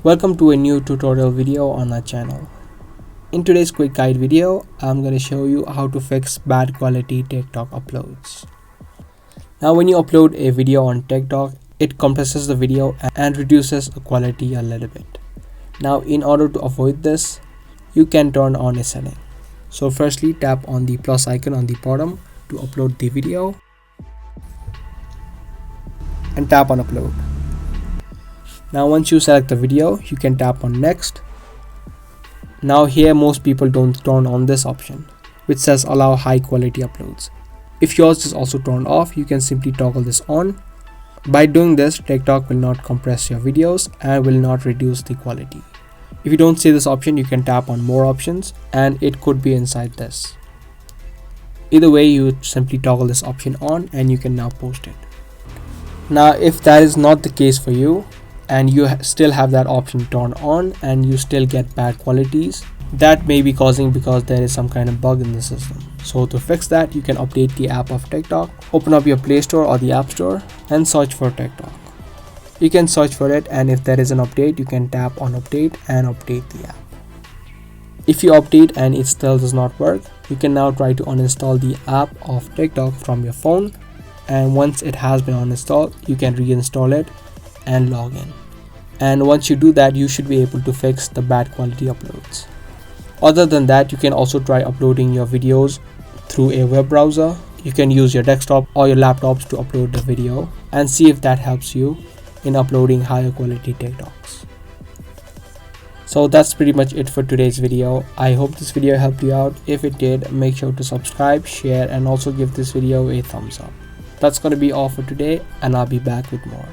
Welcome to a new tutorial video on our channel. In today's quick guide video, I'm going to show you how to fix bad quality TikTok uploads. Now when you upload a video on TikTok, it compresses the video and reduces the quality a little bit. Now in order to avoid this, you can turn on a setting. So firstly, tap on the plus icon on the bottom to upload the video and tap on upload. Now once you select the video, you can tap on next. Now here most people don't turn on this option, which says allow high quality uploads. If yours is also turned off, you can simply toggle this on. By doing this, TikTok will not compress your videos and will not reduce the quality. If you don't see this option, you can tap on more options and it could be inside this. Either way, you simply toggle this option on and you can now post it. Now if that is not the case for you, and you still have that option turned on and you still get bad qualities, that may be causing because there is some kind of bug in the system. So to fix that, you can update the app of TikTok, open up your Play Store or the App Store and search for TikTok. You can search for it, and if there is an update, you can tap on update and update the app. If you update and it still does not work, you can now try to uninstall the app of TikTok from your phone, and once it has been uninstalled, you can reinstall it and log in. And once you do that, you should be able to fix the bad quality uploads. Other than that, you can also try uploading your videos through a web browser. You can use your desktop or your laptops to upload the video and see if that helps you in uploading higher quality TikToks. So that's pretty much it for today's video. I hope this video helped you out. If it did, make sure to subscribe, share and also give this video a thumbs up. That's going to be all for today, and I'll be back with more.